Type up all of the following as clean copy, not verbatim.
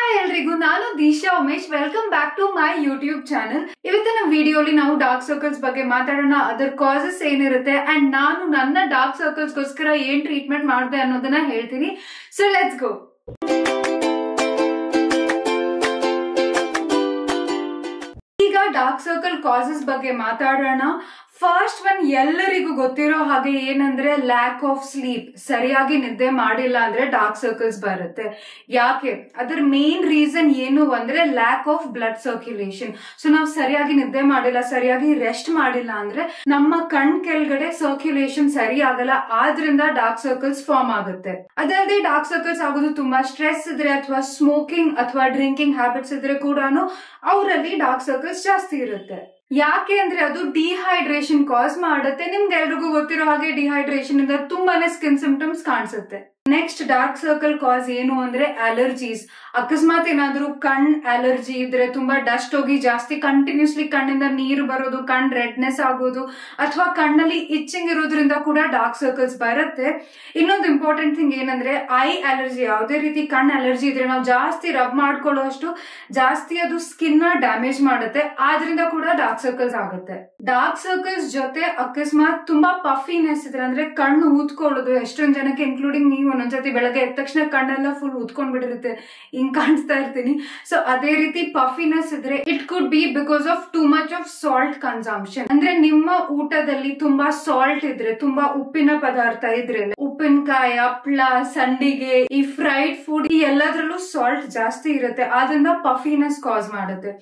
Hi ಎಲ್ರಿಗೂ, ನಾನು Deesha Umesh. Welcome back to my YouTube channel. ಇವತ್ತಿನ ವಿಡಿಯೋಲಿ ನಾವು ಡಾರ್ಕ್ ಸರ್ಕಲ್ಸ್ ಬಗ್ಗೆ ಮಾತಾಡೋಣ, ಅದರ ಕಾಸಸ್ ಏನಿರುತ್ತೆ ಅಂಡ್ ನಾನು ನನ್ನ ಡಾರ್ಕ್ ಸರ್ಕಲ್ಸ್ ಗೋಸ್ಕರ ಏನ್ ಟ್ರೀಟ್ಮೆಂಟ್ ಮಾಡಿದೆ ಅನ್ನೋದನ್ನ ಹೇಳ್ತೀನಿ. So let's go. ಈಗ ಡಾರ್ಕ್ ಸರ್ಕಲ್ ಕಾಸಸ್ ಬಗ್ಗೆ ಮಾತಾಡೋಣ. ಫಸ್ಟ್ ಒನ್ ಎಲ್ಲರಿಗೂ ಗೊತ್ತಿರೋ ಹಾಗೆ ಏನಂದ್ರೆ ಲ್ಯಾಕ್ ಆಫ್ ಸ್ಲೀಪ್. ಸರಿಯಾಗಿ ನಿದ್ದೆ ಮಾಡಿಲ್ಲ ಅಂದ್ರೆ ಡಾರ್ಕ್ ಸರ್ಕಲ್ಸ್ ಬರುತ್ತೆ. ಯಾಕೆ? ಅದರ ಮೇನ್ ರೀಸನ್ ಏನು ಅಂದ್ರೆ lack of blood circulation. So ನಾವು ಸರಿಯಾಗಿ ನಿದ್ದೆ ಮಾಡಿಲ್ಲ, ಸರಿಯಾಗಿ ರೆಸ್ಟ್ ಮಾಡಿಲ್ಲ ಅಂದ್ರೆ ನಮ್ಮ ಕಣ್ ಕೆಳಗಡೆ ಸರ್ಕ್ಯುಲೇಷನ್ ಸರಿ ಆಗಲ್ಲ, ಆದ್ರಿಂದ ಡಾರ್ಕ್ ಸರ್ಕಲ್ಸ್ ಫಾರ್ಮ್ ಆಗುತ್ತೆ. ಅದಲ್ಲದೆ ಡಾರ್ಕ್ ಸರ್ಕಲ್ಸ್ ಆಗೋದು ತುಂಬಾ ಸ್ಟ್ರೆಸ್ ಇದ್ರೆ ಅಥವಾ ಸ್ಮೋಕಿಂಗ್ ಅಥವಾ ಡ್ರಿಂಕಿಂಗ್ ಹ್ಯಾಬಿಟ್ಸ್ ಇದ್ರೆ ಕೂಡ ಅವರಲ್ಲಿ ಡಾರ್ಕ್ ಸರ್ಕಲ್ಸ್ ಜಾಸ್ತಿ ಇರುತ್ತೆ. ಯಾಕೆ ಅಂದ್ರೆ ಅದು ಡಿಹೈಡ್ರೇಷನ್ ಕಾಸ್ ಮಾಡುತ್ತೆ. ನಿಮ್ಗೆ ಎಲ್ರಿಗೂ ಗೊತ್ತಿರೋ ಹಾಗೆ ಡಿಹೈಡ್ರೇಷನ್ ಇಂದ ತುಂಬಾನೇ ಸ್ಕಿನ್ ಸಿಂಪ್ಟಮ್ಸ್ ಕಾಣಿಸುತ್ತೆ. ನೆಕ್ಸ್ಟ್ ಡಾರ್ಕ್ ಸರ್ಕಲ್ ಕಾಸ್ ಏನು ಅಂದ್ರೆ ಅಲರ್ಜೀಸ್. ಅಕಸ್ಮಾತ್ ಏನಾದ್ರೂ ಕಣ್ ಅಲರ್ಜಿ ಇದ್ರೆ, ತುಂಬಾ ಡಸ್ಟ್ ಹೋಗಿ ಜಾಸ್ತಿ ಕಂಟಿನ್ಯೂಸ್ಲಿ ಕಣ್ಣಿಂದ ನೀರು ಬರೋದು, ಕಣ್ ರೆಡ್ನೆಸ್ ಆಗೋದು ಅಥವಾ ಕಣ್ಣಲ್ಲಿ ಇಚ್ಚಿಂಗ್ ಇರೋದ್ರಿಂದ ಕೂಡ ಡಾರ್ಕ್ ಸರ್ಕಲ್ಸ್ ಬರುತ್ತೆ. ಇನ್ನೊಂದು ಇಂಪಾರ್ಟೆಂಟ್ ಥಿಂಗ್ ಏನಂದ್ರೆ ಐ ಅಲರ್ಜಿ. ಯಾವುದೇ ರೀತಿ ಕಣ್ ಅಲರ್ಜಿ ಇದ್ರೆ ನಾವು ಜಾಸ್ತಿ ರಬ್ ಮಾಡ್ಕೊಳ್ಳೋ ಅಷ್ಟು ಜಾಸ್ತಿ ಅದು ಸ್ಕಿನ್ ನ ಡ್ಯಾಮೇಜ್ ಮಾಡುತ್ತೆ, ಆದ್ರಿಂದ ಕೂಡ ಡಾರ್ಕ್ ಸರ್ಕಲ್ಸ್ ಆಗುತ್ತೆ. ಡಾರ್ಕ್ ಸರ್ಕಲ್ಸ್ ಜೊತೆ ಅಕಸ್ಮಾತ್ ತುಂಬಾ ಪಫಿನೆಸ್ ಇದ್ರೆ ಅಂದ್ರೆ ಕಣ್ಣು ಊದ್ಕೊಳ್ಳೋದು, ಎಷ್ಟೊಂದ್ ಜನಕ್ಕೆ ಇನ್ಕ್ಲೂಡಿಂಗ್ ನೀವು ಒಂದೊಂದ್ಸತಿ ಬೆಳಗ್ಗೆ ಎದ್ದ ತಕ್ಷಣ ಕಣ್ಣೆಲ್ಲ ಫುಲ್ ಊದ್ಕೊಂಡ್ ಬಿಟ್ಟಿರುತ್ತೆ, ಹಿಂಗ್ ಕಾಣಿಸ್ತಾ ಇರ್ತೀನಿ. ಸೊ ಅದೇ ರೀತಿ ಪಫಿನೆಸ್ ಇದ್ರೆ it could be because of too much of salt consumption. ಅಂದ್ರೆ ನಿಮ್ಮ ಊಟದಲ್ಲಿ ತುಂಬಾ ಸಾಲ್ಟ್ ಇದ್ರೆ, ತುಂಬಾ ಉಪ್ಪಿನ ಪದಾರ್ಥ ಇದ್ರೆ, ಉಪ್ಪಿನಕಾಯಿ, ಹಪ್ಳ, ಸಂಡಿಗೆ, ಈ ಫ್ರೈಡ್ ಫುಡ್ ಈ ಎಲ್ಲದ್ರಲ್ಲೂ ಸಾಲ್ಟ್ ಜಾಸ್ತಿ ಇರುತ್ತೆ, ಆದ್ರಿಂದ ಪಫಿನೆಸ್ ಕಾಸ್ ಮಾಡುತ್ತೆ.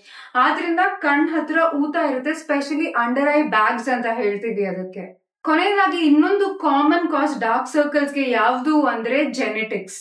ಆದ್ರಿಂದ ಕಣ್ ಹತ್ರ ಊತ ಇರುತ್ತೆ, ಸ್ಪೆಷಲಿ ಅಂಡರ್ ಐ ಬ್ಯಾಗ್ಸ್ ಅಂತ ಹೇಳ್ತೀವಿ ಅದಕ್ಕೆ. ಕೊನೆಯದಾಗಿ ಇನ್ನೊಂದು ಕಾಮನ್ ಕಾಸ್ ಡಾರ್ಕ್ ಸರ್ಕಲ್ಸ್ಗೆ ಯಾವ್ದು ಅಂದ್ರೆ ಜೆನೆಟಿಕ್ಸ್.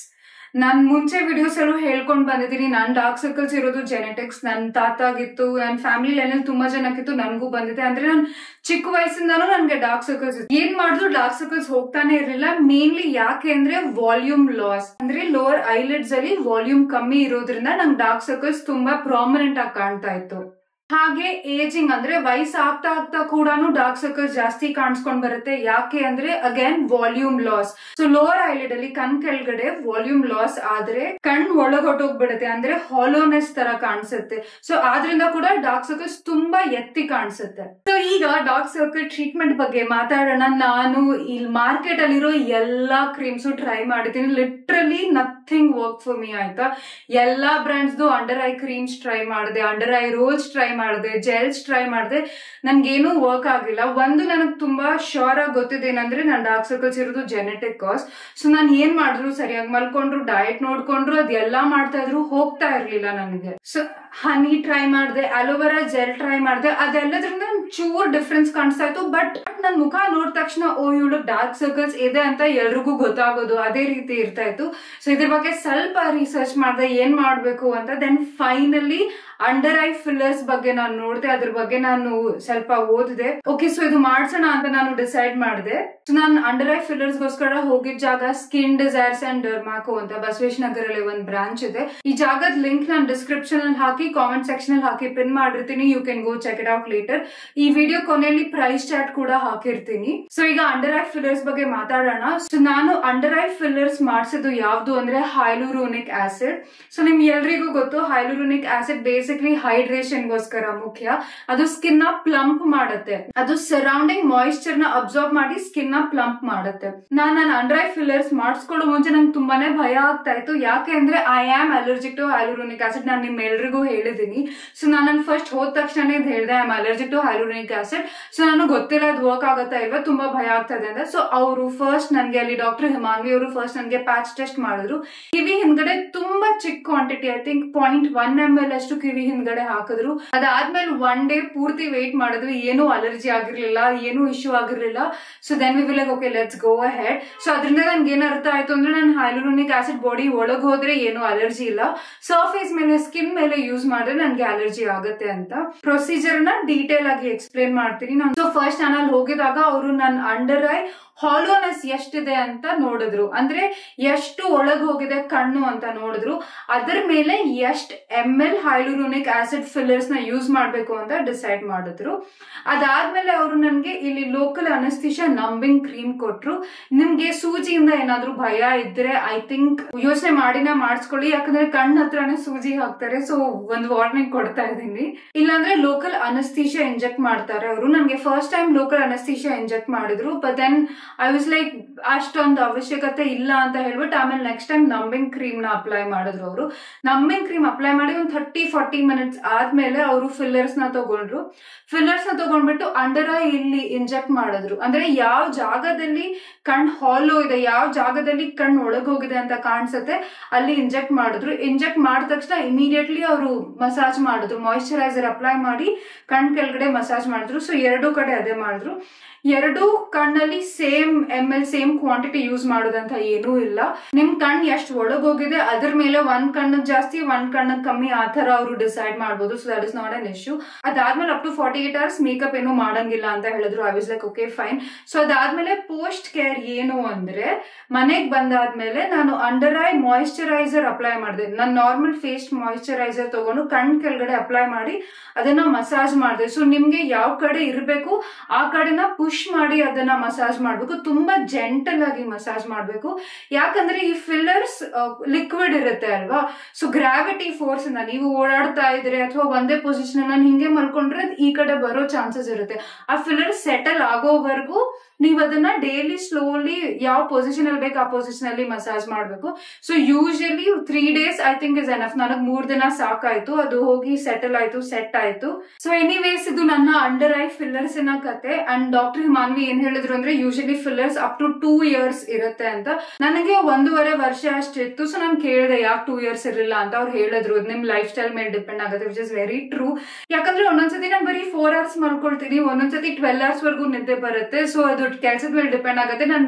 ನಾನ್ ಮುಂಚೆ ವಿಡಿಯೋಸ್ ಅಲ್ಲೂ ಹೇಳ್ಕೊಂಡ್ ಬಂದಿದ್ದೀನಿ, ನನ್ ಡಾರ್ಕ್ ಸರ್ಕಲ್ಸ್ ಇರೋದು ಜೆನೆಟಿಕ್ಸ್. ನನ್ ತಾತಾಗಿತ್ತು, ನನ್ನ ಫ್ಯಾಮಿಲಿ ತುಂಬಾ ಜನಕ್ಕಿತ್ತು, ನನ್ಗೂ ಬಂದಿದೆ. ಅಂದ್ರೆ ನನ್ ಚಿಕ್ಕ ವಯಸ್ಸಿಂದಾನು ನನ್ಗೆ ಡಾರ್ಕ್ ಸರ್ಕಲ್ಸ್ ಇತ್ತು. ಏನ್ ಮಾಡಿದ್ರು ಡಾರ್ಕ್ ಸರ್ಕಲ್ಸ್ ಹೋಗ್ತಾನೆ ಇರ್ಲಿಲ್ಲ. ಮೇನ್ಲಿ ಯಾಕೆ ಅಂದ್ರೆ ವಾಲ್ಯೂಮ್ ಲಾಸ್. ಅಂದ್ರೆ ಲೋವರ್ ಐಲಿಡ್ಸ್ ಅಲ್ಲಿ ವಾಲ್ಯೂಮ್ ಕಮ್ಮಿ ಇರೋದ್ರಿಂದ ನಂಗೆ ಡಾರ್ಕ್ ಸರ್ಕಲ್ಸ್ ತುಂಬಾ ಪ್ರಾಮಿನೆಂಟ್ ಆಗಿ ಕಾಣ್ತಾ ಇತ್ತು. ಹಾಗೆ ಏಜಿಂಗ್ ಅಂದ್ರೆ ವಯಸ್ಸು ಆಗ್ತಾ ಆಗ್ತಾ ಕೂಡ ಡಾರ್ಕ್ ಸರ್ಕಲ್ಸ್ ಜಾಸ್ತಿ ಕಾಣಿಸ್ಕೊಂಡ್ ಬರುತ್ತೆ. ಯಾಕೆ ಅಂದ್ರೆ again volume loss. So lower eyelid ಅಲ್ಲಿ ಕಣ್ ಕೆಳಗಡೆ ವಾಲ್ಯೂಮ್ ಲಾಸ್ ಆದ್ರೆ ಕಣ್ ಒಳಗೊಟ್ಟೋಗ್ಬಿಡುತ್ತೆ, ಅಂದ್ರೆ ಹಾಲೋನೆಸ್ ತರ ಕಾಣಿಸುತ್ತೆ. ಸೊ ಆದ್ರಿಂದ ಕೂಡ ಡಾರ್ಕ್ ಸರ್ಕಲ್ಸ್ ತುಂಬಾ ಎತ್ತಿ ಕಾಣಿಸುತ್ತೆ. ಸೊ ಈಗ ಡಾರ್ಕ್ ಸರ್ಕಲ್ ಟ್ರೀಟ್ಮೆಂಟ್ ಬಗ್ಗೆ ಮಾತಾಡೋಣ. ನಾನು ಇಲ್ಲಿ ಮಾರ್ಕೆಟ್ ಅಲ್ಲಿರೋ ಎಲ್ಲಾ ಕ್ರೀಮ್ಸ್ ಟ್ರೈ ಮಾಡಿದ್ದೀನಿ. Literally nothing work for me. ಆಯ್ತಾ, ಎಲ್ಲಾ brands under I creams try ಮಾಡಿದೆ, ಅಂಡರ್ ಐ ರೋಲ್ಸ್ ಟ್ರೈ ಮಾಡಿದೆ, ಜೆಲ್ಸ್ ಟ್ರೈ ಮಾಡಿದೆ, ನನ್ಗೇನು ವರ್ಕ್ ಆಗಿಲ್ಲ. ಒಂದು ನನಗೆ ತುಂಬಾ ಶೋರ್ ಆಗಿ ಗೊತ್ತಿದೆ ಏನಂದ್ರೆ ನನ್ನ ಡಾರ್ಕ್ ಸರ್ಕಲ್ಸ್ ಇರೋದು ಜೆನೆಟಿಕ್ ಕಾಸ್. ಸೊ ನಾನು ಏನ್ ಮಾಡಿದ್ರು, ಸರಿಯಾಗಿ ಮಲ್ಕೊಂಡ್ರು, ಡಯಟ್ ನೋಡ್ಕೊಂಡ್ರು, ಅದೆಲ್ಲಾ ಮಾಡ್ತಾ ಇದ್ರು ಹೋಗ್ತಾ ಇರ್ಲಿಲ್ಲ ನನಗೆ. ಸೊ ಹನಿ ಟ್ರೈ ಮಾಡಿದೆ, ಅಲೋವೆರಾ ಜೆಲ್ ಟ್ರೈ ಮಾಡಿದೆ, ಅದೆಲ್ಲದ್ರಿಂದ ಚೂರ್ ಡಿಫ್ರೆನ್ಸ್ ಕಾಣಿಸ್ತಾ ಇತ್ತು. ಬಟ್ ನನ್ ಮುಖ ನೋಡಿದ ತಕ್ಷಣ ಓ ಇವಳು ಡಾರ್ಕ್ ಸರ್ಕಲ್ಸ್ ಇದೆ ಅಂತ ಎಲ್ರಿಗೂ ಗೊತ್ತಾಗೋದು, ಅದೇ ರೀತಿ ಇರ್ತಾ ಇತ್ತು. ಸೊ ಇದ್ರ ಬಗ್ಗೆ ಸ್ವಲ್ಪ ರಿಸರ್ಚ್ ಮಾಡಿದೆ ಏನ್ ಮಾಡ್ಬೇಕು ಅಂತ. Then finally under eye fillers ಬಗ್ಗೆ ನಾನು ನೋಡಿದೆ, ಅದ್ರ ಬಗ್ಗೆ ನಾನು ಸ್ವಲ್ಪ ಓದಿದೆ. ಓಕೆ, ಸೊ ಇದು ಮಾಡ್ಸೋಣ ಅಂತ ನಾನು ಡಿಸೈಡ್ ಮಾಡಿದೆ. ಸೊ ನಾನು ಅಂಡರ್ ಐ ಫಿಲ್ಲರ್ಸ್ ಗೋಸ್ಕರ ಹೋಗಿದ್ದ ಜಾಗ ಸ್ಕಿನ್ ಡಿಸೈರ್ಸ್ ಅಂಡ್ ಡರ್ಮಾಕೋ ಅಂತ ಬಸವೇಶ್ ನಗರಲ್ಲಿ ಒಂದ್ ಬ್ರಾಂಚ್ ಇದೆ. ಈ ಜಾಗದ ಲಿಂಕ್ ನಾನು ಡಿಸ್ಕ್ರಿಪ್ಷನ್ ಅಲ್ಲಿ ಹಾಕಿ, ಕಾಮೆಂಟ್ ಸೆಕ್ಷನ್ ಅಲ್ಲಿ ಹಾಕಿ ಪಿನ್ ಮಾಡಿರ್ತೀನಿ. You can go check it out later. ಈ ವಿಡಿಯೋ ಕೊನೆಯಲ್ಲಿ ಪ್ರೈಸ್ ಚಾರ್ಟ್ ಕೂಡ ಹಾಕಿರ್ತೀನಿ. ಸೊ ಈಗ ಅಂಡರ್ ಐ ಫಿಲ್ಲರ್ಸ್ ಬಗ್ಗೆ ಮಾತಾಡೋಣ. ಸೊ ನಾನು ಅಂಡರ್ ಐ ಫಿಲ್ಲರ್ಸ್ ಮಾಡಿಸಿದ್ದು ಯಾವ್ದು ಅಂದ್ರೆ ಹೈಲುರೋನಿಕ್ ಆಸಿಡ್. ಸೊ ನಿಮ್ಗೆ ಎಲ್ರಿಗೂ ಗೊತ್ತು, ಹೈಲುರೋನಿಕ್ ಆಸಿಡ್ ಬೇಸಿಕ್ಲಿ ಹೈಡ್ರೇಷನ್ ಗೋಸ್ಕರ ಮುಖ್ಯ. ಅದು ಸ್ಕಿನ್ ನ ಪ್ಲಂಪ್ ಮಾಡುತ್ತೆ, ಅದು ಸರೌಂಡಿಂಗ್ ಮಾಯಿಶ್ಚರ್ ನ ಅಬ್ಸಾರ್ಬ್ ಮಾಡಿ ಸ್ಕಿನ್ ನ ಪ್ಲಂಪ್ ಮಾಡುತ್ತೆ. ನನ್ನ ಅಂಡರ್ ಐ ಫಿಲ್ಲರ್ಸ್ ಮಾಡಿಸ್ಕೊಳ್ಳೋ ಮುಂಚೆ ನಂಗೆ ತುಂಬಾನೇ ಭಯ ಆಗ್ತಾ ಇತ್ತು. ಯಾಕೆ ಅಂದ್ರೆ I am allergic to hyaluronic acid. ನಾನು ನಿಮ್ ಎಲ್ರಿಗೂ ಹೇಳಿದೀನಿ. ಸೊ ನಾನು ಫಸ್ಟ್ ಹೋದ ತಕ್ಷಣ ಹೇಳಿದೆ I am allergic to hyaluronic acid. So ನನಗೆ ಗೊತ್ತಿಲ್ಲ ಅದು ವರ್ಕ್ ಆಗುತ್ತಾ ಇಲ್ವಾ, ತುಂಬಾ ಭಯ ಆಗ್ತಾ ಇದೆ ಅಂತ. ಸೊ ಅವರು ಫಸ್ಟ್ ನನ್ಗೆ ಅಲ್ಲಿ ಡಾಕ್ಟರ್ ಹಿಮಾನ್ವಿ ಅವರು ಫಸ್ಟ್ ನನ್ಗೆ ಪ್ಯಾಚ್ ಟೆಸ್ಟ್ ಮಾಡಿದ್ರು. ಕಿವಿ ಹಿಂದ್ಗಡೆ ತುಂಬಾ ಚಿಕ್ಕ ಕ್ವಾಂಟಿಟಿ, ಐ ಥಿಂಕ್ 0.1 ml ಅಷ್ಟು ಕಿವಿ ಹಿಂದ್ಗಡೆ ಹಾಕಿದ್ರು. ಅದಾದ್ಮೇಲೆ ಒನ್ ಡೇ ಪೂರ್ತಿ ವೇಟ್ ಮಾಡಿದ್ವಿ, ಏನೂ ಅಲರ್ಜಿ ಆಗಿರ್ಲಿಲ್ಲ, ಏನೂ ಇಶ್ಯೂ ಆಗಿರ್ಲಿಲ್ಲ. So then we will like okay let's go ahead. So ಅದರಿಂದ ನನ್ಗೆ ಏನ್ ಅರ್ಥ ಆಯ್ತು ಅಂದ್ರೆ ನಾನು ಹೈಲುರೋನಿಕ್ ಆಸಿಡ್ ಬಾಡಿ ಒಳಗ್ ಹೋದ್ರೆ ಏನು ಅಲರ್ಜಿ ಇಲ್ಲ, ಸರ್ಫೇಸ್ ಮೇಲೆ ಸ್ಕಿನ್ ಮೇಲೆ ಯೂಸ್ ಮಾಡಿದ್ರೆ ನನ್ಗೆ ಅಲರ್ಜಿ ಆಗುತ್ತೆ ಅಂತ. ಪ್ರೊಸೀಜರ್ ನ ಡೀಟೇಲ್ ಆಗಿ ಎಕ್ಸ್ಪ್ಲೇನ್ ಮಾಡ್ತೀನಿ ನಾನು. ಸೊ ಫಸ್ಟ್ ನಾನು ಅಲ್ಲಿ ಹೋಗಿದಾಗ ಅವರು ನನ್ನ ಅಂಡರ್ ಐ ಹಾಲೋನೆಸ್ ಎಷ್ಟಿದೆ ಅಂತ ನೋಡಿದ್ರು, ಅಂದ್ರೆ ಎಷ್ಟು ಒಳಗ್ ಹೋಗಿದೆ ಕಣ್ಣು ಅಂತ ನೋಡಿದ್ರು. ಅದ್ರ ಮೇಲೆ ಎಷ್ಟು ml ಹೈಲುರೋನಿಕ್ ಆಸಿಡ್ ಫಿಲ್ಲರ್ಸ್ ನ ಯೂಸ್ ಮಾಡ್ಬೇಕು ಅಂತ ಡಿಸೈಡ್ ಮಾಡಿದ್ರು. ಅದಾದ್ಮೇಲೆ ಅವರು ನನ್ಗೆ ಇಲ್ಲಿ ಲೋಕಲ್ ಅನಸ್ತೀಶಿಯಾ ನಂಬಿಂಗ್ ಕ್ರೀಮ್ ಕೊಟ್ರು. ನಿಮ್ಗೆ ಸೂಜಿಯಿಂದ ಏನಾದ್ರೂ ಭಯ ಇದ್ರೆ ಐ ಥಿಂಕ್ ಯೋಚನೆ ಮಾಡಿನ ಮಾಡಿಸ್ಕೊಳ್ಳಿ, ಯಾಕಂದ್ರೆ ಕಣ್ಣ ಹತ್ರನೇ ಸೂಜಿ ಹಾಕ್ತಾರೆ. ಸೊ ಒಂದು ವಾರ್ನಿಂಗ್ ಕೊಡ್ತಾ ಇದ್ದೀನಿ. ಇಲ್ಲಾಂದ್ರೆ ಲೋಕಲ್ ಅನಸ್ತೀಶಿಯಾ ಇಂಜೆಕ್ಟ್ ಮಾಡ್ತಾರೆ ಅವರು. ನನ್ಗೆ first time local anaesthesia inject ಮಾಡಿದ್ರು, but then I was like ಅಷ್ಟೊಂದು ಅವಶ್ಯಕತೆ ಇಲ್ಲ ಅಂತ ಹೇಳ್ಬಿಟ್ಟು ಆಮೇಲೆ ನೆಕ್ಸ್ಟ್ ಟೈಮ್ ನಂಬಿಂಗ್ ಕ್ರೀಮ್ ನ ಅಪ್ಲೈ ಮಾಡಿದ್ರು ಅವರು. ನಂಬಿಂಗ್ ಕ್ರೀಮ್ ಅಪ್ಲೈ ಮಾಡಿ ಒಂದು 30-40 ಮಿನಿಟ್ಸ್ ಆದ್ಮೇಲೆ ಅವರು ಫಿಲ್ಲರ್ಸ್ ನ ತಗೊಂಡ್ರು. ಫಿಲ್ಲರ್ಸ್ ನ ತಗೊಂಡ್ಬಿಟ್ಟು ಅಂಡರ್ ಐ ಇಲ್ಲಿ ಇಂಜೆಕ್ಟ್ ಮಾಡಿದ್ರು. ಅಂದ್ರೆ ಯಾವ ಜಾಗದಲ್ಲಿ ಕಣ್ ಹಾಲೋ ಇದೆ, ಯಾವ ಜಾಗದಲ್ಲಿ ಕಣ್ ಒಳಗೋಗಿದೆ ಅಂತ ಕಾಣಿಸುತ್ತೆ ಅಲ್ಲಿ ಇಂಜೆಕ್ಟ್ ಮಾಡಿದ್ರು. ಇಂಜೆಕ್ಟ್ ಮಾಡಿದ ತಕ್ಷಣ ಇಮಿಡಿಯೇಟ್ಲಿ ಅವರು ಮಸಾಜ್ ಮಾಡಿದ್ರು, ಮಾಯಿಶ್ಚರೈಸರ್ ಅಪ್ಲೈ ಮಾಡಿ ಕಣ್ ಕೆಳಗಡೆ ಮಸಾಜ್ ಮಾಡಿದ್ರು. ಸೊ ಎರಡೂ ಕಡೆ ಅದೇ ಮಾಡಿದ್ರು. ಎರಡು ಕಣ್ಣಲ್ಲಿ same ml same quantity use ಮಾಡೋದಂತ ಏನೂ ಇಲ್ಲ. ನಿಮ್ ಕಣ್ ಎಷ್ಟು ಒಳಗೋಗಿದೆ ಅದ್ರ ಮೇಲೆ ಒಂದ್ ಕಣ್ಣಗ್ ಜಾಸ್ತಿ ಒಂದ್ ಕಣ್ಣಗ್ ಕಮ್ಮಿ ಆ ತರ ಅವರು ಡಿಸೈಡ್ ಮಾಡ್ಬೋದು. So that is not an issue. ಅದಾದ್ಮೇಲೆ ಅಪ್ ಟು 48 hours ಮೇಕಪ್ ಏನು ಮಾಡಂಗಿಲ್ಲ ಅಂತ ಹೇಳಿದ್ರು. I was like okay fine. So ಅದಾದ್ಮೇಲೆ ಪೋಸ್ಟ್ ಕೇರ್ ಏನು ಅಂದ್ರೆ ಮನೆಗ್ ಬಂದಾದ್ಮೇಲೆ ನಾನು ಅಂಡರ್ ಐ ಮಾಯಿಶ್ಚರೈಸರ್ ಅಪ್ಲೈ ಮಾಡಿದೆ. ನಾನು ನಾರ್ಮಲ್ ಫೇಸ್ ಮಾಯಿಶ್ಚರೈಸರ್ ತಗೊಂಡು ಕಣ್ ಕೆಳಗಡೆ ಅಪ್ಲೈ ಮಾಡಿ ಅದನ್ನ ಮಸಾಜ್ ಮಾಡಿದೆ. ಸೊ ನಿಮ್ಗೆ ಯಾವ ಕಡೆ ಇರಬೇಕು ಆ ಕಡೆನ ಪುಷ್ ಮಾಡಿ ಅದನ್ನ ಮಸಾಜ್ ಮಾಡ್ಬೇಕು. ತುಂಬಾ ಜೆಂಟಲ್ ಆಗಿ ಮಸಾಜ್ ಮಾಡ್ಬೇಕು, ಯಾಕಂದ್ರೆ ಈ ಫಿಲ್ಲರ್ಸ್ ಲಿಕ್ವಿಡ್ ಇರುತ್ತೆ ಅಲ್ವಾ. ಸೊ ಗ್ರಾವಿಟಿ ಫೋರ್ಸ್ ಇಂದ ನೀವು ಓಡಾಡ್ತಾ ಇದ್ರೆ ಅಥವಾ ಒಂದೇ ಪೊಸಿಷನ್ ನಾನು ಹಿಂಗೆ ಮಲ್ಕೊಂಡ್ರೆ ಈ ಕಡೆ ಬರೋ ಚಾನ್ಸಸ್ ಇರುತ್ತೆ. ಆ ಫಿಲ್ಲರ್ ಸೆಟಲ್ ಆಗೋವರೆಗೂ ನೀವ್ ಅದನ್ನ ಡೈಲಿ ಸ್ಲೋಲಿ ಯಾವ ಪೊಸಿಷನ್ ಅಲ್ಲಿ ಬೇಕು ಆ ಪೊಸಿಷನ್ ಅಲ್ಲಿ ಮಸಾಜ್ ಮಾಡ್ಬೇಕು. So usually 3 days I think is enough. ನನಗ್ 3 ದಿನ ಸಾಕಾಯ್ತು, ಅದು ಹೋಗಿ ಸೆಟಲ್ ಆಯ್ತು, ಸೆಟ್ ಆಯ್ತು. ಸೊ ಎನಿವೇಸ್ ಇದು ನನ್ನ ಅಂಡರ್ ಐ ಫಿಲ್ಲರ್ಸ್ ನ ಕತೆ. ಅಂಡ್ ಡಾಕ್ಟರ್ ಹಿಮಾನ್ವಿ ಏನ್ ಹೇಳಿದ್ರು ಅಂದ್ರೆ usually fillers up to 2 years ಇರುತ್ತೆ ಅಂತ. ನನಗೆ 1.5 ವರ್ಷ ಅಷ್ಟಿತ್ತು. ಸೊ ನಾನು ಕೇಳಿದೆ ಯಾಕೆ 2 years ಇರಲಿಲ್ಲ ಅಂತ. ಅವ್ರು ಹೇಳಿದ್ರು ನಿಮ್ ಲೈಫ್ ಸ್ಟೈಲ್ ಮೇಲೆ ಡಿಪೆಂಡ್ ಆಗುತ್ತೆ, ವಿಚ್ ಇಸ್ ವೆರಿ ಟ್ರೂ. ಯಾಕಂದ್ರೆ ಒಂದೊಂದ್ಸತಿ ನಾನು ಬರೀ 4 hours ಮಲ್ಕೊಳ್ತೀನಿ, ಒಂದೊಂದ್ಸತಿ 12 hours ವರ್ಗೂ ನಿದ್ದೆ ಬರುತ್ತೆ. ಸೊ ಅದು ಕೆಲ್ಸದ ಮೇಲೆ ಡಿಪೆಂಡ್ ಆಗುತ್ತೆ. ನನ್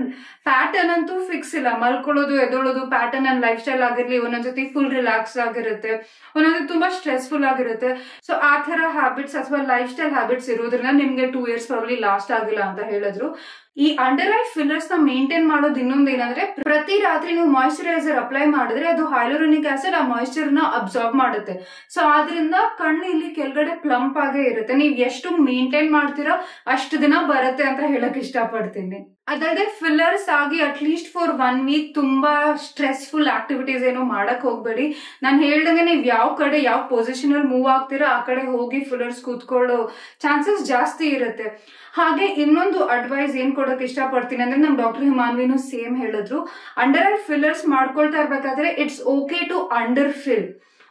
ಪ್ಯಾಟರ್ನ್ ಅಂತೂ ಫಿಕ್ಸ್ ಇಲ್ಲ, ಮಲ್ಕೊಳ್ಳೋದು ಎದೊಳೋದು ಪ್ಯಾಟರ್ನ್ ನನ್ನ ಲೈಫ್ ಸ್ಟೈಲ್ ಆಗಿರ್ಲಿ. ಒಂದೊಂದ್ಸತಿ ಫುಲ್ ರಿಲ್ಯಾಕ್ಸ್ ಆಗಿರುತ್ತೆ, ಒಂದೊಂದ್ಸತಿ ತುಂಬಾ ಸ್ಟ್ರೆಸ್ಫುಲ್ ಆಗಿರುತ್ತೆ. ಸೊ ಆ ತರ ಹ್ಯಾಬಿಟ್ಸ್ ಅಥವಾ ಲೈಫ್ ಸ್ಟೈಲ್ ಹ್ಯಾಬಿಟ್ಸ್ ಇರೋದ್ರಿಂದ ನಿಮ್ಗೆ 2 years ಪ್ರಾಬ್ಲಿ ಲಾಸ್ಟ್ ಆಗಿಲ್ಲ ಅಂತ ಹೇಳಿದ್ರು. ಈ ಅಂಡರ್ ಐ ಫಿಲ್ಲರ್ಸ್ ನ ಮೇಂಟೈನ್ ಮಾಡೋದು ಇನ್ನೊಂದು ಏನಂದ್ರೆ ಪ್ರತಿ ರಾತ್ರಿ ನೀವು ಮಾಯಿಶ್ಚರೈಸರ್ ಅಪ್ಲೈ ಮಾಡಿದ್ರೆ ಅದು ಹೈಲುರೋನಿಕ್ ಆಸಿಡ್ ಆ ಮಾಯಿಶ್ಚರ್ ನ ಅಬ್ಸಾರ್ಬ್ ಮಾಡುತ್ತೆ. ಸೊ ಆದ್ರಿಂದ ಕಣ್ಣು ಇಲ್ಲಿ ಕೆಳಗಡೆ ಪ್ಲಂಪ್ ಆಗೇ ಇರುತ್ತೆ. ನೀವ್ ಎಷ್ಟು ಮೇಂಟೈನ್ ಮಾಡ್ತೀರೋ ಅಷ್ಟು ದಿನ ಬರುತ್ತೆ ಅಂತ ಹೇಳಕ್ ಇಷ್ಟಪಡ್ತೀನಿ. ಅದಲ್ಲದೆ ಫಿಲ್ಲರ್ಸ್ ಆಗಿ ಅಟ್ಲೀಸ್ಟ್ ಫಾರ್ 1 week ತುಂಬಾ ಸ್ಟ್ರೆಸ್ಫುಲ್ ಆಕ್ಟಿವಿಟೀಸ್ ಏನು ಮಾಡಕ್ ಹೋಗ್ಬೇಡಿ. ನಾನು ಹೇಳ್ದಂಗೆ ನೀವ್ ಯಾವ ಕಡೆ ಯಾವ ಪೊಸಿಷನ್ ಅಲ್ಲಿ ಮೂವ್ ಆಗ್ತೀರಾ ಆ ಕಡೆ ಹೋಗಿ ಫಿಲ್ಲರ್ಸ್ ಕೂತ್ಕೊಳ್ಳೋ ಚಾನ್ಸಸ್ ಜಾಸ್ತಿ ಇರುತ್ತೆ. ಹಾಗೆ ಇನ್ನೊಂದು ಅಡ್ವೈಸ್ ಏನ್ ಕೊಡಕ್ ಇಷ್ಟಪಡ್ತೀನಿ ಅಂದ್ರೆ ನಮ್ ಡಾಕ್ಟರ್ ಹಿಮಾನ್ವಿನು ಸೇಮ್ ಹೇಳಿದ್ರು, ಅಂಡರ್ ಐ ಫಿಲ್ಲರ್ಸ್ ಮಾಡ್ಕೊಳ್ತಾ ಇರ್ಬೇಕಾದ್ರೆ it's okay to under fill.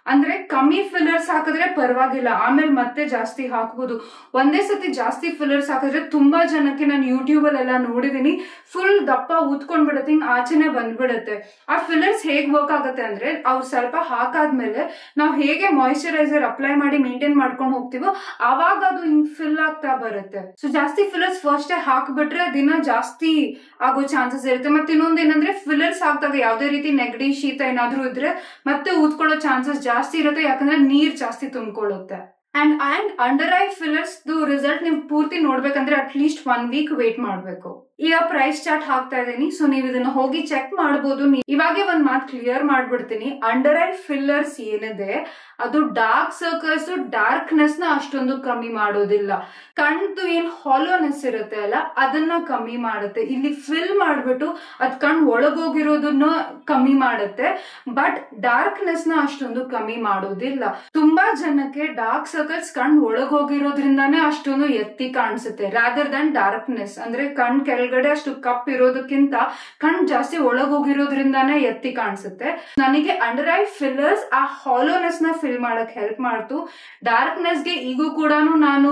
ಅಂದ್ರೆ ಕಮ್ಮಿ ಫಿಲ್ಲರ್ಸ್ ಹಾಕಿದ್ರೆ ಪರವಾಗಿಲ್ಲ, ಆಮೇಲೆ ಮತ್ತೆ ಜಾಸ್ತಿ ಹಾಕ್ಬೋದು. ಒಂದೇ ಸತಿ ಜಾಸ್ತಿ ಫಿಲ್ಲರ್ಸ್ ಹಾಕಿದ್ರೆ ತುಂಬಾ ಜನಕ್ಕೆ ನಾನು ಯೂಟ್ಯೂಬ್ ಅಲ್ಲೆಲ್ಲ ನೋಡಿದೀನಿ, ಫುಲ್ ದಪ್ಪ ಊದ್ಕೊಂಡ್ಬಿಡುತ್ತೆ, ಹಿಂಗ್ ಆಚೆನೆ ಬಂದ್ಬಿಡುತ್ತೆ. ಆ ಫಿಲ್ಲರ್ಸ್ ಹೇಗ್ ವರ್ಕ್ ಆಗುತ್ತೆ ಅಂದ್ರೆ ಅವ್ರು ಸ್ವಲ್ಪ ಹಾಕಾದ್ಮೇಲೆ ನಾವು ಹೇಗೆ ಮಾಯಿಶ್ಚರೈಸರ್ ಅಪ್ಲೈ ಮಾಡಿ ಮೇಂಟೈನ್ ಮಾಡ್ಕೊಂಡು ಹೋಗ್ತೀವೋ ಅವಾಗ ಅದು ಹಿಂಗ್ ಫಿಲ್ ಆಗ್ತಾ ಬರುತ್ತೆ. ಸೊ ಜಾಸ್ತಿ ಫಿಲ್ಲರ್ಸ್ ಫಸ್ಟ್ ಹಾಕ್ಬಿಟ್ರೆ ದಿನ ಜಾಸ್ತಿ ಆಗೋ ಚಾನ್ಸಸ್ ಇರುತ್ತೆ. ಮತ್ತೆ ಇನ್ನೊಂದ್ ಏನಂದ್ರೆ ಫಿಲ್ಲರ್ಸ್ ಹಾಕಿದಾಗ ಯಾವ್ದೇ ರೀತಿ ನೆಗಡಿ ಶೀತ ಏನಾದ್ರೂ ಇದ್ರೆ ಮತ್ತೆ ಊದ್ಕೊಳ್ಳೋ ಚಾನ್ಸಸ್ ಜಾಸ್ತಿ ಇರುತ್ತೆ, ಯಾಕಂದ್ರೆ ನೀರ್ ಜಾಸ್ತಿ ತುಂಬಿಕೊಳ್ಳುತ್ತೆ. And under eye fillers result ನೀವು ಪೂರ್ತಿ ನೋಡ್ಬೇಕಂದ್ರೆ ಅಟ್ಲೀಸ್ಟ್ 1 week ವೇಟ್ ಮಾಡ್ಬೇಕು. ಈಗ ಪ್ರೈಸ್ ಚಾರ್ಟ್ ಹಾಕ್ತಾ ಇದೀನಿ, ಸೊ ನೀವು ಇದನ್ನ ಹೋಗಿ ಚೆಕ್ ಮಾಡಬಹುದು. ಇವಾಗೆ ಒಂದ್ ಮಾತು ಕ್ಲಿಯರ್ ಮಾಡ್ಬಿಡ್ತೀನಿ, ಅಂಡರ್ ಐ ಫಿಲ್ಲರ್ಸ್ ಏನಿದೆ ಅದು ಡಾರ್ಕ್ ಸರ್ಕಲ್ಸ್ ಡಾರ್ಕ್ನೆಸ್ ನ ಅಷ್ಟೊಂದು ಕಮ್ಮಿ ಮಾಡೋದಿಲ್ಲ. ಕಣ್ದು ಏನ್ ಹಾಲೋನೆಸ್ ಇರುತ್ತೆ ಅಲ್ಲ ಅದನ್ನ ಕಮ್ಮಿ ಮಾಡುತ್ತೆ. ಇಲ್ಲಿ ಫಿಲ್ ಮಾಡ್ಬಿಟ್ಟು ಅದ್ ಕಣ್ ಒಳಗೋಗಿರೋದನ್ನ ಕಮ್ಮಿ ಮಾಡುತ್ತೆ, ಬಟ್ ಡಾರ್ಕ್ನೆಸ್ ನ ಅಷ್ಟೊಂದು ಕಮ್ಮಿ ಮಾಡೋದಿಲ್ಲ. ತುಂಬಾ ಜನಕ್ಕೆ ಡಾರ್ಕ್ ಸರ್ಕಲ್ಸ್ ಕಣ್ ಒಳಗೋಗಿರೋದ್ರಿಂದಾನೇ ಅಷ್ಟೊಂದು ಎತ್ತಿ ಕಾಣಿಸುತ್ತೆ, ರಾದರ್ ದನ್ ಡಾರ್ಕ್ನೆಸ್. ಅಂದ್ರೆ ಕಣ್ ಕೆಳಗಡೆ ಅಷ್ಟು ಕಪ್ ಇರೋದಕ್ಕಿಂತ ಕಣ್ ಜಾಸ್ತಿ ಒಳಗೋಗಿರೋದ್ರಿಂದಾನೇ ಎತ್ತಿ ಕಾಣಿಸುತ್ತೆ. ನನಗೆ ಅಂಡರ್ ಐ ಫಿಲ್ಲರ್ಸ್ ಆ ಹಾಲೋನೆಸ್ ನ ಫಿಲ್ ಮಾಡಕ್ ಹೆಲ್ಪ್ ಮಾಡ್ತು. ಡಾರ್ಕ್ನೆಸ್ ಗೆ ಈಗೂ ಕೂಡ ನಾನು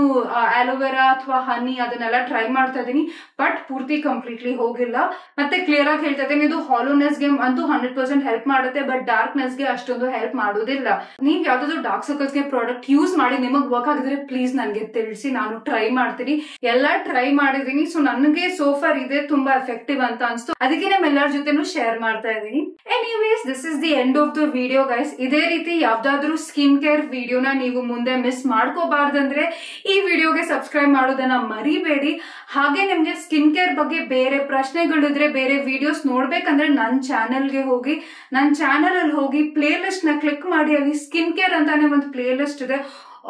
ಆಲೋವೆರಾ ಅಥವಾ ಹನಿ ಅದನ್ನೆಲ್ಲ ಟ್ರೈ ಮಾಡ್ತಾ ಇದೀನಿ, ಬಟ್ ಪೂರ್ತಿ ಕಂಪ್ಲೀಟ್ಲಿ ಹೋಗಿಲ್ಲ. ಮತ್ತೆ ಕ್ಲಿಯರ್ ಆಗಿ ಹೇಳ್ತಾ ಇದ್ದೀನಿ, ಇದು ಹಾಲೋನೆಸ್ ಗೆ ಅಂತೂ 100% ಹೆಲ್ಪ್ ಮಾಡುತ್ತೆ, ಬಟ್ ಡಾರ್ಕ್ನೆಸ್ ಗೆ ಅಷ್ಟೊಂದು ಹೆಲ್ಪ್ ಮಾಡೋದಿಲ್ಲ. ನೀವ್ ಯಾವ್ದಾದ್ರು ಡಾರ್ಕ್ ಸರ್ಕಲ್ಸ್ ಗೆ ಪ್ರಾಡಕ್ಟ್ ಯೂಸ್ ಮಾಡಿ ನಿಮಗ್ ವರ್ಕ್ ಆಗಿದ್ರೆ ಪ್ಲೀಸ್ ನನ್ಗೆ ತಿಳಿಸಿ, ನಾನು ಟ್ರೈ ಮಾಡ್ತೀನಿ. ಎಲ್ಲ ಟ್ರೈ ಮಾಡಿದೀನಿ. ಸೊ ನನಗೆ ಸೋಫಾ ಫಾರ್ ಇದೇ ತುಂಬಾ ಎಫೆಕ್ಟಿವ್ ಅಂತ ಅನ್ಸ್ತು, ಅದಕ್ಕೆ ನಿಮ್ಮೆಲ್ಲರ ಜೊತೆನೂ ಶೇರ್ ಮಾಡ್ತಾ ಇದೀನಿ. Anyways, this is the end of the video guys. ಇದೇ ರೀತಿ ಯಾವ್ದಾದ್ರು ಸ್ಕಿನ್ ಕೇರ್ ವಿಡಿಯೋನ ನೀವು ಮುಂದೆ ಮಿಸ್ ಮಾಡ್ಕೋಬಾರ್ದಂದ್ರೆ ಈ ವಿಡಿಯೋಗೆ ಸಬ್ಸ್ಕ್ರೈಬ್ ಮಾಡೋದನ್ನ ಮರಿಬೇಡಿ. ಹಾಗೆ ನಿಮ್ಗೆ ಸ್ಕಿನ್ ಕೇರ್ ಬಗ್ಗೆ ಬೇರೆ ಪ್ರಶ್ನೆಗಳಿದ್ರೆ, ಬೇರೆ ವಿಡಿಯೋಸ್ ನೋಡ್ಬೇಕಂದ್ರೆ ನನ್ನ ಚಾನೆಲ್ಗೆ ಹೋಗಿ, ನನ್ನ ಚಾನೆಲ್ ಅಲ್ಲಿ ಹೋಗಿ ಪ್ಲೇ ಲಿಸ್ಟ್ ನ ಕ್ಲಿಕ್ ಮಾಡಿ, ಅಲ್ಲಿ ಸ್ಕಿನ್ ಕೇರ್ ಅಂತಾನೆ ಒಂದು ಪ್ಲೇ ಲಿಸ್ಟ್ ಇದೆ.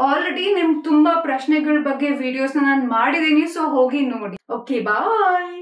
ಆಲ್ರೆಡಿ ನಿಮ್ ತುಂಬಾ ಪ್ರಶ್ನೆಗಳ ಬಗ್ಗೆ ವಿಡಿಯೋಸ್ ನಾನು ಮಾಡಿದೀನಿ, ಸೊ ಹೋಗಿ ನೋಡಿ. ಓಕೆ, ಬಾಯ್.